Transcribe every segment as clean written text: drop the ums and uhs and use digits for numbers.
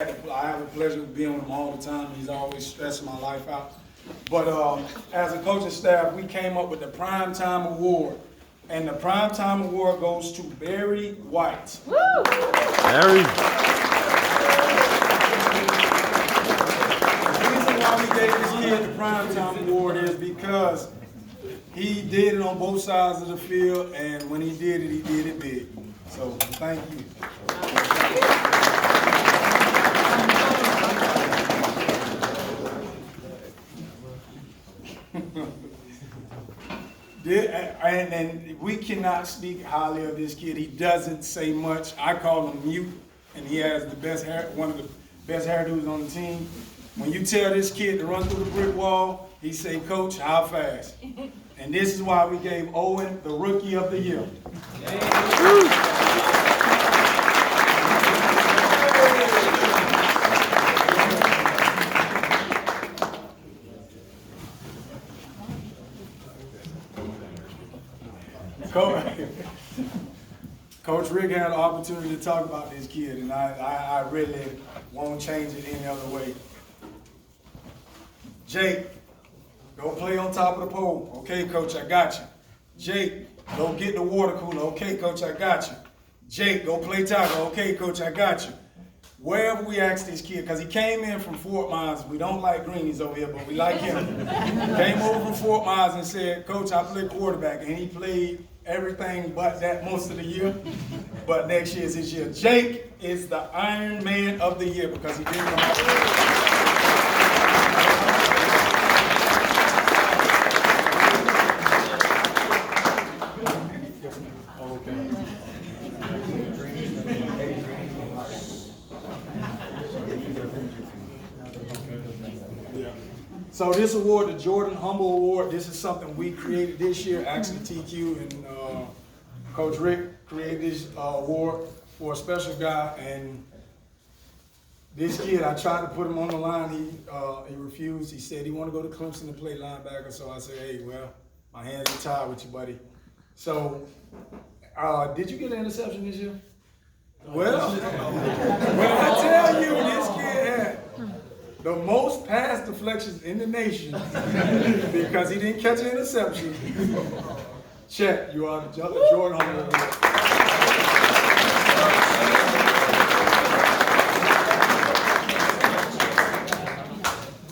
I have a pleasure of being with him all the time. He's always stressing my life out. But as a coaching staff, we came up with the Primetime Award. And the Primetime Award goes to Barry White. Woo! Barry. The reason why we gave this kid the Primetime Award is because he did it on both sides of the field, and when he did it big. So thank you. And we cannot speak highly of this kid. He doesn't say much. I call him mute, and he has the best hair, one of the best hairdos on the team. When you tell this kid to run through the brick wall, he say, "Coach, how fast?" And this is why we gave Owen the Rookie of the Year. Coach Rick had an opportunity to talk about this kid, and I really won't change it any other way. Jake, go play on top of the pole. Okay, Coach, I got you. Jake, go get the water cooler. Okay, Coach, I got you. Jake, go play tackle. Okay, Coach, I got you. Wherever we ask this kid, because he came in from Fort Myers. We don't like greenies over here, but we like him. Came over from Fort Myers and said, "Coach, I play quarterback," and he played everything but that most of the year. But next year is his year. Jake is the Iron Man of the year because he didn't come out. So this award, the Jordan Humble Award, this is something we created this year. Actually, TQ and Coach Rick created this award for a special guy. And this kid, I tried to put him on the line. He refused. He said he wanted to go to Clemson to play linebacker. So I said, "Hey, well, my hands are tied with you, buddy." So did you get an interception this year? Well, when I tell you this kid had the most pass deflections in the nation because he didn't catch an interception. Check, you are the Jordan Humble Award.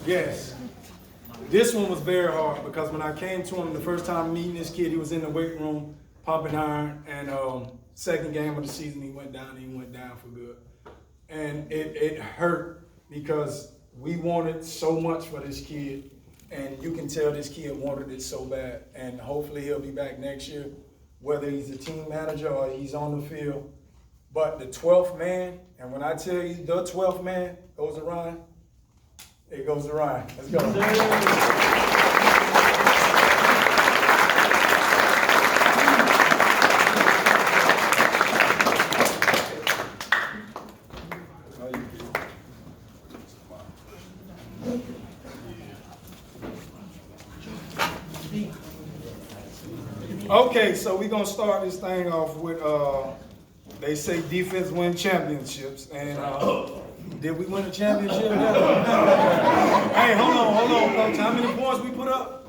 Yes. This one was very hard because when I came to him the first time meeting this kid, he was in the weight room pumping iron, and second game of the season he went down for good. And it hurt because we wanted so much for this kid, and you can tell this kid wanted it so bad. And hopefully he'll be back next year, whether he's a team manager or he's on the field. But the 12th man, and when I tell you the 12th man goes to Ryan, it goes to Ryan. Let's go. Okay, so we're going to start this thing off with, they say defense wins championships, and did we win a championship? Hey, hold on, Coach. How many points we put up?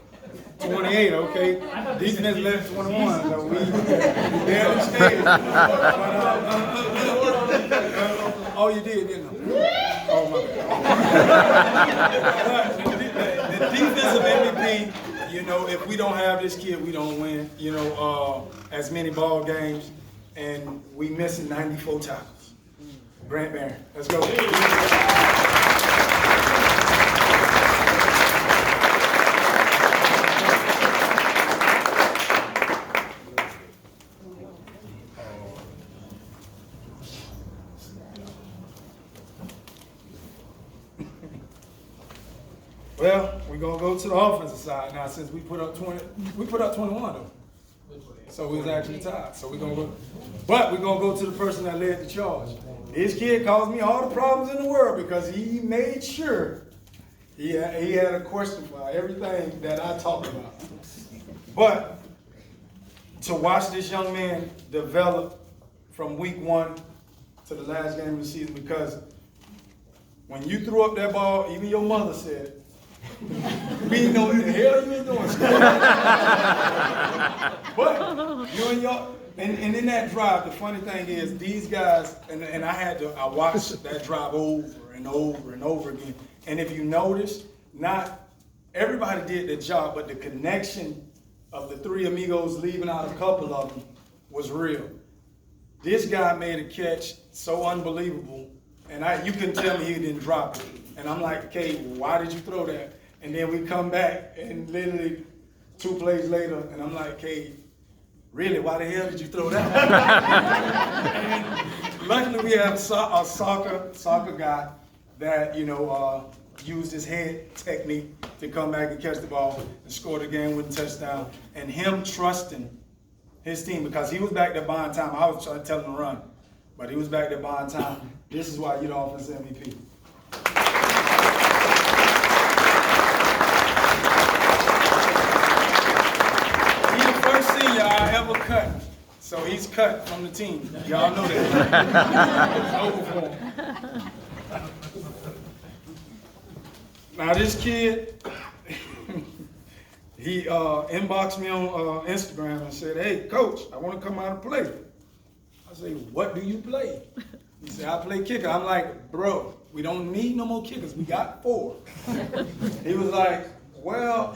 28, okay. Defense left 21, so we barely stayed. Oh, you did, didn't you? Oh, my bad. But the defensive MVP, you know, if we don't have this kid, we don't win, you know, as many ball games, and we missing 94 tackles. Grant Barron, let's go. Well, we're gonna go to the offensive side now since we put up 21 though. So we was actually tied. So we're gonna go, but we're gonna go to the person that led the charge. This kid caused me all the problems in the world because he made sure he had a question for everything that I talked about. But to watch this young man develop from week one to the last game of the season, because when you threw up that ball, even your mother said, we didn't know what the hell you was doing. But you and your, and in that drive, the funny thing is these guys, and I watched that drive over and over and over again. And if you notice, not everybody did their job, but the connection of the three amigos leaving out a couple of them was real. This guy made a catch so unbelievable, and you couldn't tell me he didn't drop it. And I'm like, okay, why did you throw that? And then we come back, and literally 2 plays later, and I'm like, okay, really, why the hell did you throw that? And luckily we have a soccer guy that, used his head technique to come back and catch the ball and score the game-winning touchdown. And him trusting his team, because he was back there buying time. I was trying to tell him to run, but he was back there buying time. This is why you're the offensive MVP. He's the first senior I ever cut, so he's cut from the team. Y'all know that. It's over for him. Now this kid, he inboxed me on Instagram and said, "Hey, coach, I want to come out and play." I say, "What do you play?" He said, "I play kicker." I'm like, "Bro, we don't need no more kickers. We got 4." He was like, "Well,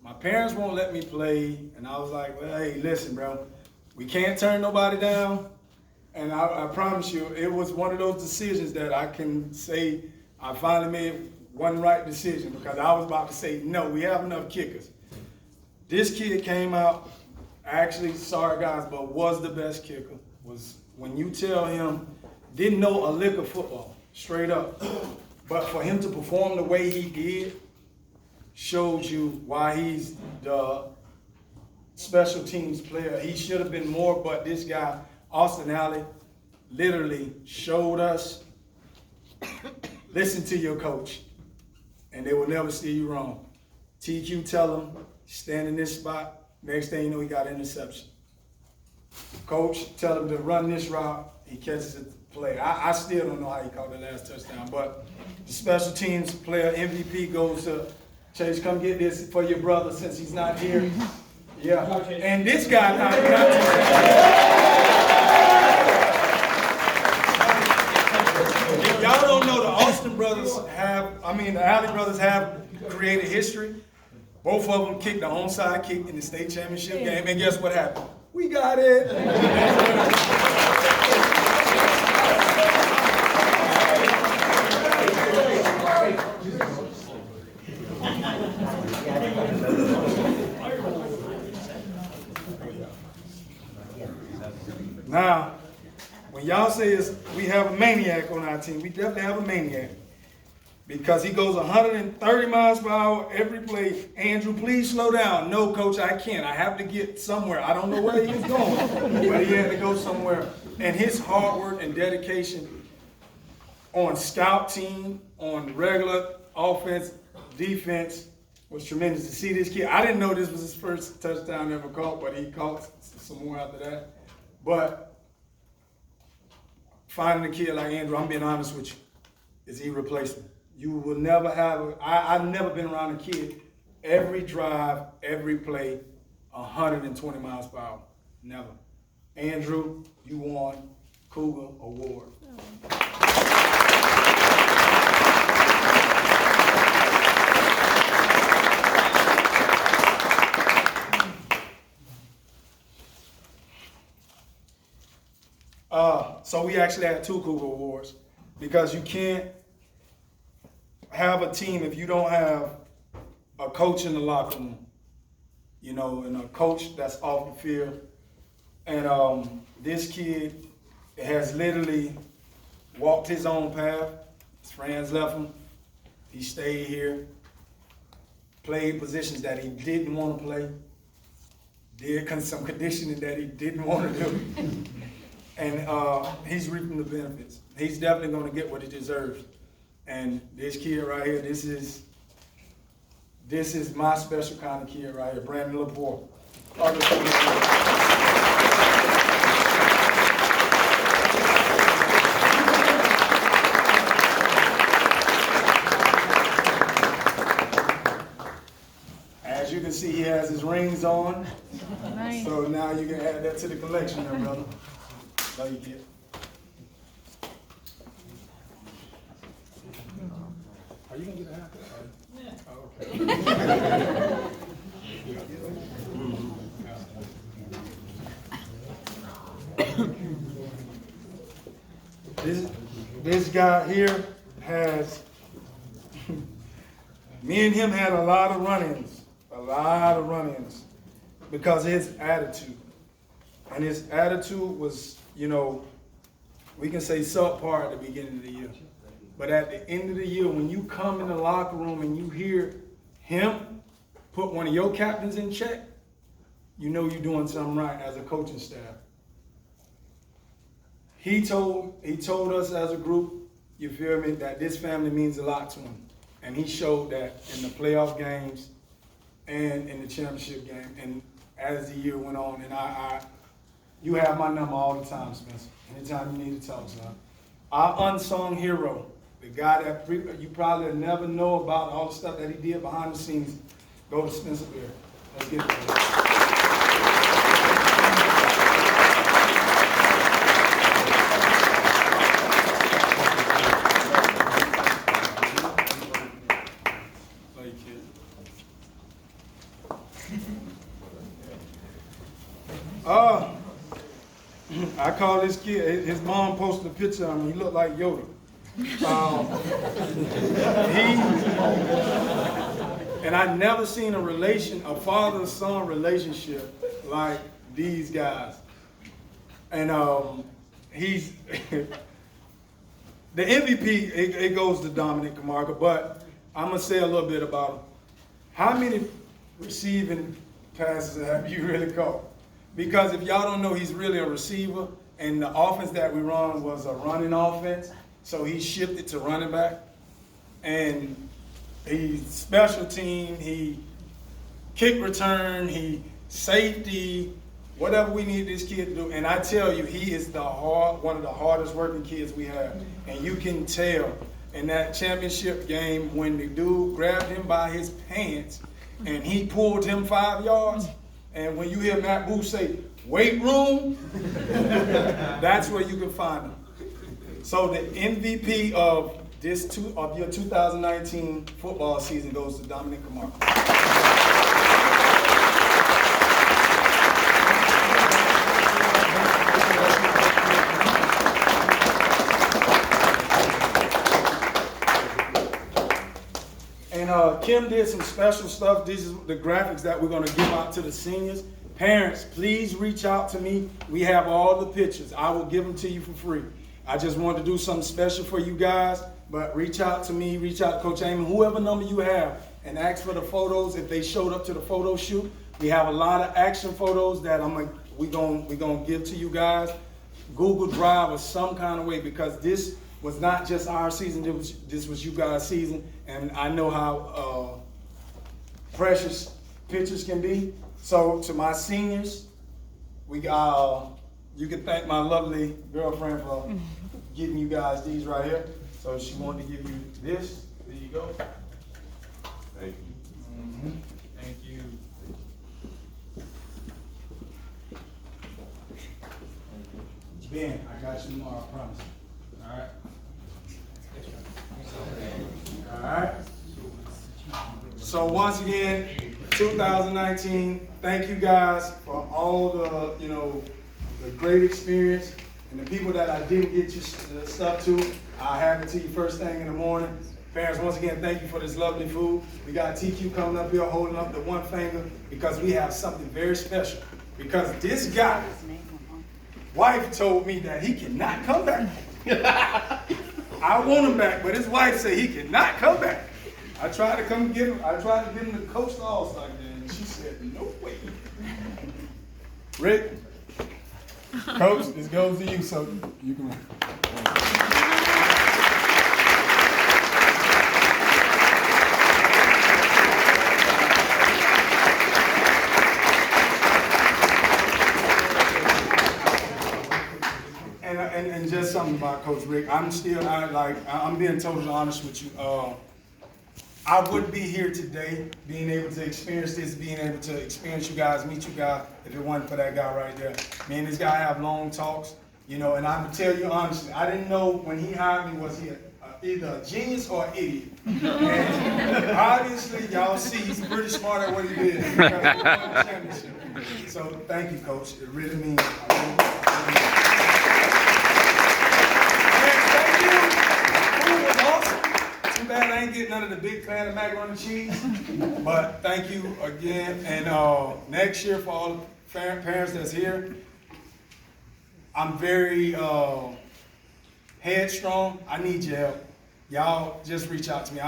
my parents won't let me play." And I was like, "Well, hey, listen, bro, we can't turn nobody down." And I promise you, it was one of those decisions that I can say I finally made one right decision, because I was about to say, no, we have enough kickers. This kid came out, actually, sorry guys, but was the best kicker. Was when you tell him, didn't know a lick of football, straight up. But for him to perform the way he did, shows you why he's the special teams player. He should have been more, but this guy, Austin Alley, literally showed us, listen to your coach, and they will never steer you wrong. TQ tell him, stand in this spot. Next thing you know, he got an interception. Coach tell him to run this route. He catches it to play. I still don't know how he caught the last touchdown, but the special teams player MVP goes to Chase. Come get this for your brother since he's not here. Yeah, and this guy y'all don't know, the Austin brothers the Alley brothers have created history. Both of them kicked the onside kick in the state championship game, and guess what happened? We got it. Now, when y'all say we have a maniac on our team, we definitely have a maniac. Because he goes 130 miles per hour every play. Andrew, please slow down. No, coach, I can't. I have to get somewhere. I don't know where he was going, but he had to go somewhere. And his hard work and dedication on scout team, on regular offense, defense, was tremendous. To see this kid, I didn't know this was his first touchdown ever caught, but he caught some more after that. But finding a kid like Andrew, I'm being honest with you, is irreplaceable. You will never have, I've never been around a kid, every drive, every play, 120 miles per hour. Never. Andrew, you won Cougar Award. So we actually had 2 Cougar Awards, because you can't have a team if you don't have a coach in the locker room, and a coach that's off the field. And this kid has literally walked his own path. His friends left him. He stayed here, played positions that he didn't want to play, did some conditioning that he didn't want to do. And he's reaping the benefits. He's definitely going to get what he deserves. And this kid right here, this is my special kind of kid right here, Brandon Laporte. has his rings on. Nice. So now you can add that to the collection there, brother. Love you, kid. Are you gonna get a haircut? Oh, okay. This guy here has, me and him had a lot of run-ins, because of his attitude. And his attitude was, you know, we can say subpar at the beginning of the year. But at the end of the year, when you come in the locker room and you hear him put one of your captains in check, you know you're doing something right as a coaching staff. He told us as a group, you feel me, that this family means a lot to him. And he showed that in the playoff games and in the championship game. And as the year went on, and you have my number all the time, Spencer. Anytime you need to talk, son. Our unsung hero, the guy that you probably never know about all the stuff that he did behind the scenes, go to Spencer Bear. Let's get it. I call this kid, his mom posted a picture of him, he looked like Yoda. And I never seen a father-son relationship like these guys. And he's, the MVP, it goes to Dominic Camargo, but I'm gonna say a little bit about him. How many receiving passes have you really caught? Because if y'all don't know, he's really a receiver, and the offense that we run was a running offense, so he shifted to running back. And he's special team, he kick return, he safety, whatever we need this kid to do. And I tell you, he is one of the hardest working kids we have. And you can tell in that championship game when the dude grabbed him by his pants and he pulled him 5 yards. And when you hear Matt Booth say, weight room, that's where you can find him. So the MVP of your 2019 football season goes to Dominic Camargo. And Kim did some special stuff. These are the graphics that we're going to give out to the seniors. Parents, please reach out to me. We have all the pictures. I will give them to you for free. I just wanted to do something special for you guys, but reach out to me, reach out to Coach Amon, whoever number you have, and ask for the photos if they showed up to the photo shoot. We have a lot of action photos that we're gonna give to you guys. Google Drive or some kind of way, because this was not just our season, this was you guys' season, and I know how precious pictures can be. So to my seniors, you can thank my lovely girlfriend for giving you guys these right here. So she wanted to give you this. There you go. Thank you. Mm-hmm. Thank you. Ben, I got you tomorrow, I promise. All right. All right. So once again, 2019, thank you guys for all the great experience, and the people that I didn't get you stuff to, I'll have it to you first thing in the morning. Parents, once again, thank you for this lovely food. We got TQ coming up here holding up the one finger because we have something very special. Because this guy, wife told me that he cannot come back. I want him back, but his wife said he cannot come back. I tried to get him to coach the All-Star game, and she said, no way. Rick, Coach, this goes to you, so you can. And just something about Coach Rick. I'm being totally honest with you. I wouldn't be here today, being able to experience this, being able to experience you guys, meet you guys, if it wasn't for that guy right there. Me and this guy have long talks, you know, and I'm gonna tell you honestly, I didn't know when he hired me, was he either a genius or an idiot. And obviously, y'all see he's pretty smart at what he did. He got a championship. So thank you, Coach. It really means. Thank you. Food was awesome. Too bad I ain't getting none of the big pan of macaroni and cheese. But thank you again. And next year, for all the parents that's here, I'm very headstrong. I need your help. Y'all just reach out to me.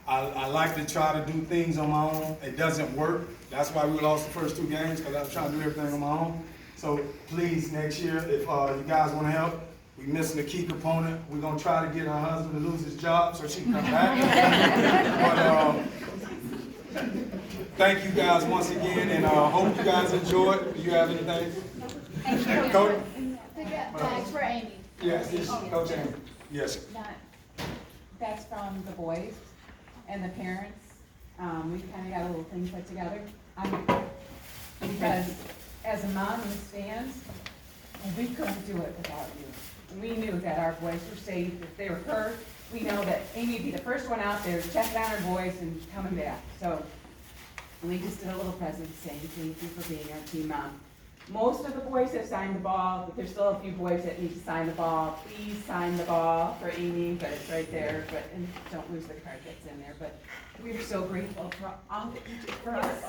I like to try to do things on my own. It doesn't work. That's why we lost the first 2 games, because I was trying to do everything on my own. So please, next year, if you guys want to help, we're missing a key component. We're going to try to get her husband to lose his job so she can come back. But thank you guys once again, and hope you guys enjoyed. Do you have anything? Cody? Bags for Amy. Yes, this is Coach Amy. Yes. That's from the boys and the parents. We kind of got a little thing put together. Because as a mom in the stands, we couldn't do it without you. We knew that our boys were safe. If they were hurt, we know that Amy would be the first one out there checking on her boys and coming back. So we just did a little present saying thank you for being our team mom. Most of the boys have signed the ball, but there's still a few boys that need to sign the ball. Please sign the ball for Amy, but it's right there. And don't lose the card that's in there. But we're so grateful for all that you did for us.